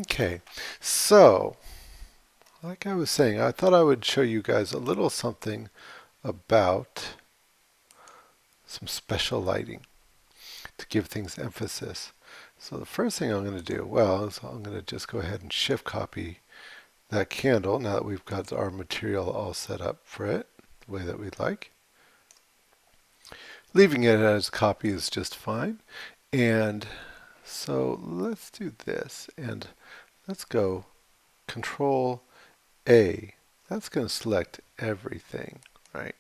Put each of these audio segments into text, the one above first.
Okay, so like I was saying, I thought I would show you guys a little something about some special lighting to give things emphasis. So the first thing I'm going to do, well, is I'm going to just go ahead and shift copy that candle now that we've got our material all set up for it the way that we'd like. Leaving it as copy is just fine. And so let's do this and let's go Control A. That's going to select everything, right?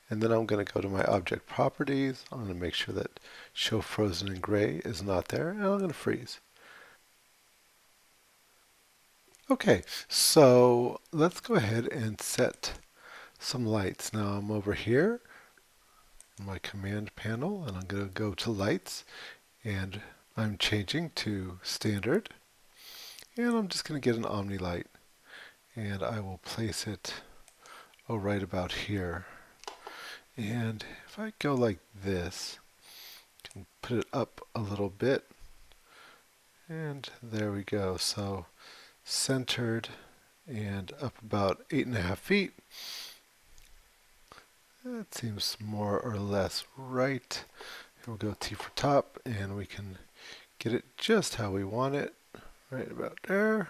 And then I'm going to go to my object properties. I'm going to make sure that show frozen in gray is not there, and I'm going to freeze. Okay, so let's go ahead and set some lights. Now I'm over here in my command panel, and I'm going to go to lights, and I'm changing to standard. And I'm just going to get an Omni light, and I will place it right about here. And if I go like this, I can put it up a little bit, and there we go. So centered and up about 8.5 feet. That seems more or less right. Here we'll go T for top, and we can get it just how we want it, right about there.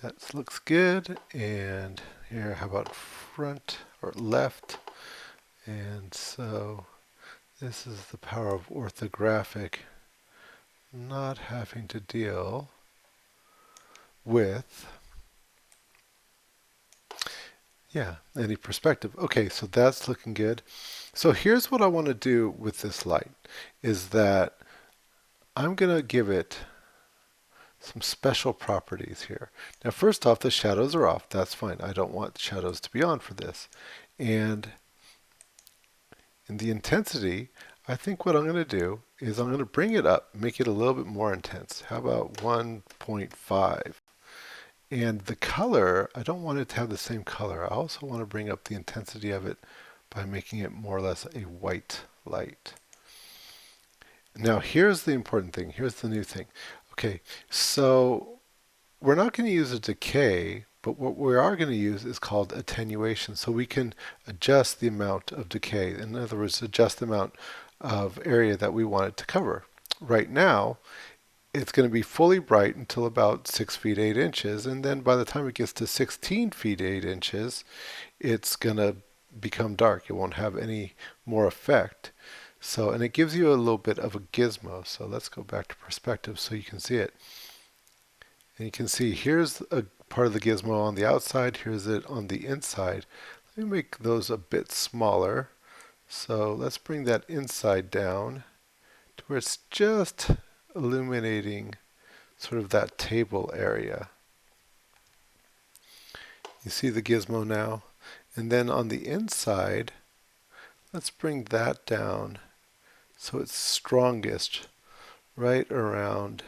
That looks good. And here, how about front or left? And so this is the power of orthographic, not having to deal with any perspective. Okay, so that's looking good. So here's what I want to do with this light, is that I'm going to give it some special properties here. Now first off, the shadows are off. That's fine. I don't want shadows to be on for this. And in the intensity, I think what I'm going to do is I'm going to bring it up, make it a little bit more intense. How about 1.5? And the color, I don't want it to have the same color. I also want to bring up the intensity of it by making it more or less a white light. Now here's the important thing. Here's the new thing. Okay, so we're not going to use a decay, but what we are going to use is called attenuation. So we can adjust the amount of decay. In other words, adjust the amount of area that we want it to cover. Right now, it's going to be fully bright until about 6 feet 8 inches, and then by the time it gets to 16 feet 8 inches, it's going to become dark. It won't have any more effect. So, and it gives you a little bit of a gizmo. So let's go back to perspective so you can see it. And you can see here's a part of the gizmo on the outside, here's it on the inside. Let me make those a bit smaller. So let's bring that inside down to where it's just illuminating sort of that table area. You see the gizmo now? And then on the inside, let's bring that down so it's strongest right around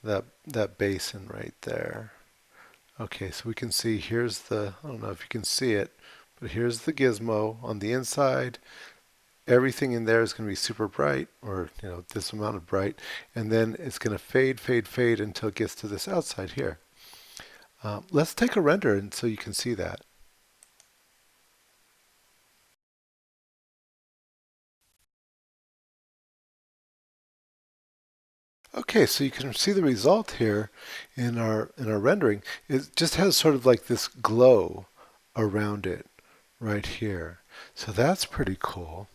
that basin right there. Okay, so we can see here's the, I don't know if you can see it, but here's the gizmo on the inside. Everything in there is going to be super bright, or this amount of bright, and then it's going to fade, fade, fade until it gets to this outside here. Let's take a render and so you can see that. Okay, so you can see the result here in our rendering. It just has sort of like this glow around it right here. So that's pretty cool.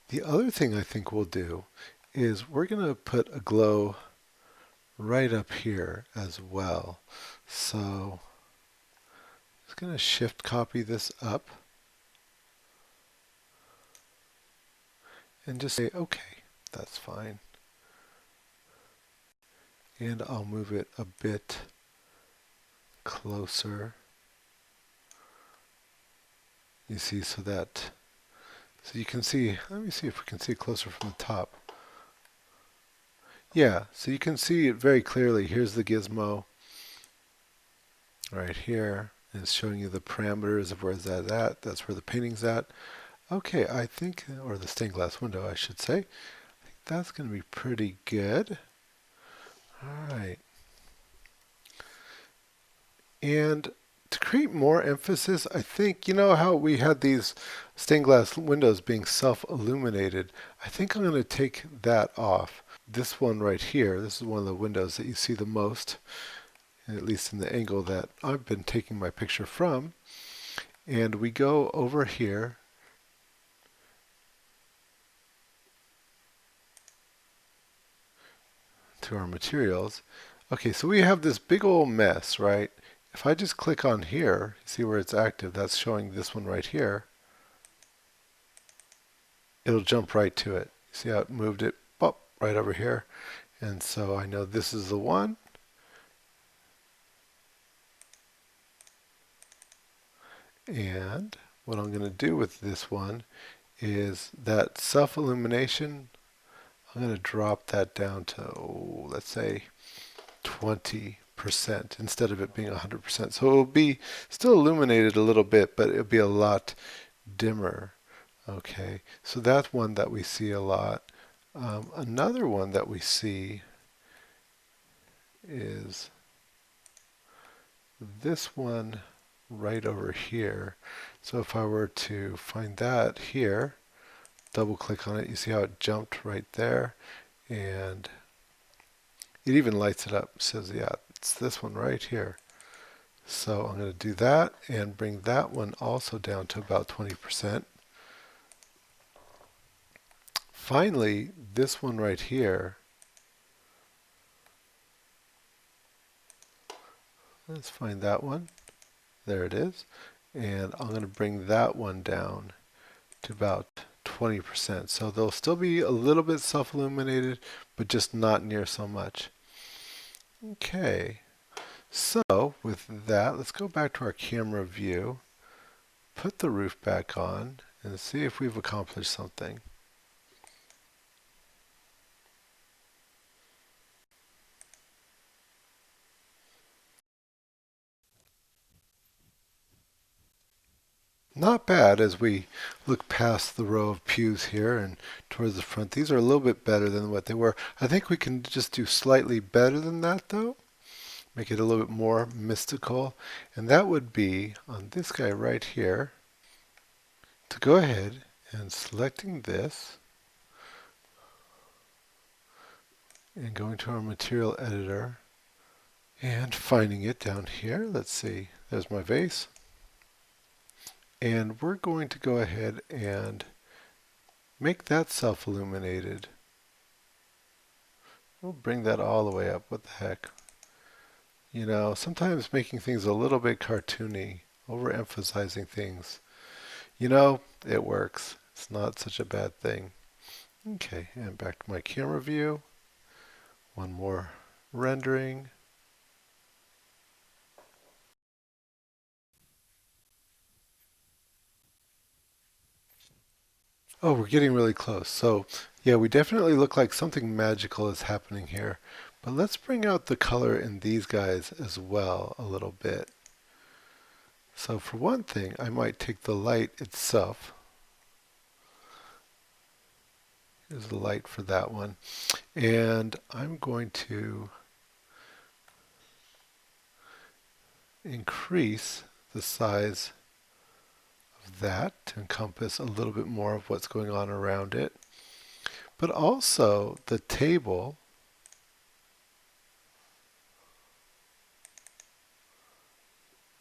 The other thing I think we'll do is we're going to put a glow right up here as well. So I'm just going to shift copy this up and just say, okay, that's fine. And I'll move it a bit closer. You see, so you can see, let me see if we can see it closer from the top. Yeah, so you can see it very clearly. Here's the gizmo right here. And it's showing you the parameters of where that's at. That's where the painting's at. Okay, I think, or the stained glass window, I should say. I think that's going to be pretty good. All right. And to create more emphasis, I think, you know how we had these stained glass windows being self-illuminated? I think I'm going to take that off. This one right here, this is one of the windows that you see the most, at least in the angle that I've been taking my picture from. And we go over here to our materials. Okay, so we have this big old mess, right? If I just click on here, see where it's active, that's showing this one right here. It'll jump right to it. See how it moved it pop, right over here? And so I know this is the one. And what I'm going to do with this one is that self-illumination, I'm going to drop that down to, let's say 20% instead of it being 100%. So it will be still illuminated a little bit, but it'll be a lot dimmer. Okay, so that's one that we see a lot. Another one that we see is this one right over here. So if I were to find that here, double click on it, you see how it jumped right there, and it even lights it up. It says, yeah, it's this one right here. So I'm going to do that and bring that one also down to about 20%. Finally, this one right here, let's find that one. There it is. And I'm going to bring that one down to about 20%. So they'll still be a little bit self-illuminated, but just not near so much. Okay, so with that, let's go back to our camera view, put the roof back on, and see if we've accomplished something. Not bad as we look past the row of pews here and towards the front. These are a little bit better than what they were. I think we can just do slightly better than that though. Make it a little bit more mystical. And that would be on this guy right here to go ahead and selecting this and going to our material editor and finding it down here. Let's see, there's my vase. And we're going to go ahead and make that self-illuminated. We'll bring that all the way up. What the heck? You know, sometimes making things a little bit cartoony, overemphasizing things, you know, it works. It's not such a bad thing. Okay, and back to my camera view. One more rendering. Oh, we're getting really close. So yeah, we definitely look like something magical is happening here. But let's bring out the color in these guys as well a little bit. So for one thing, I might take the light itself. Here's the light for that one. And I'm going to increase the size of that to encompass a little bit more of what's going on around it. But also the table,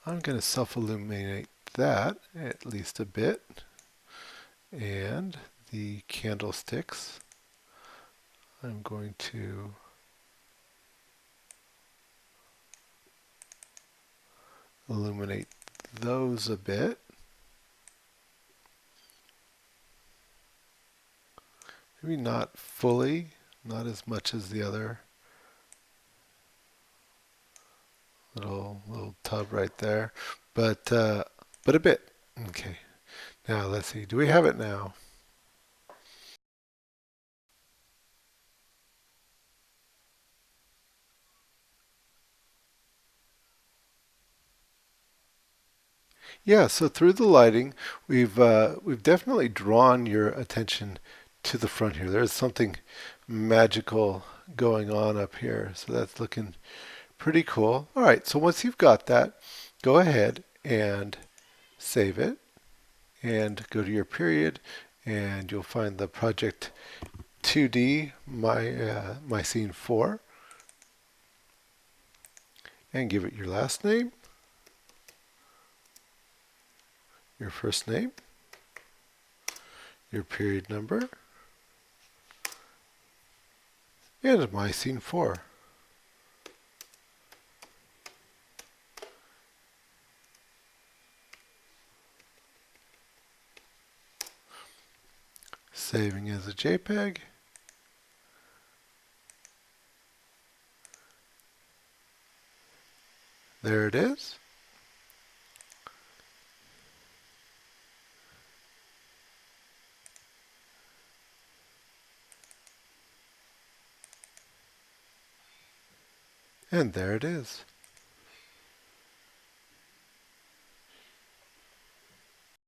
I'm going to self-illuminate that at least a bit. And the candlesticks, I'm going to illuminate those a bit. Maybe not fully, not as much as the other little tub right there, but a bit. Okay, now let's see, do we have it now? Yeah, so through the lighting, we've definitely drawn your attention to the front here. There's something magical going on up here. So that's looking pretty cool. All right, so once you've got that, go ahead and save it and go to your period, and you'll find the project 2D my scene 4, and give it your last name, your first name, your period number, and my scene 4. Saving as a JPEG. There it is. And there it is.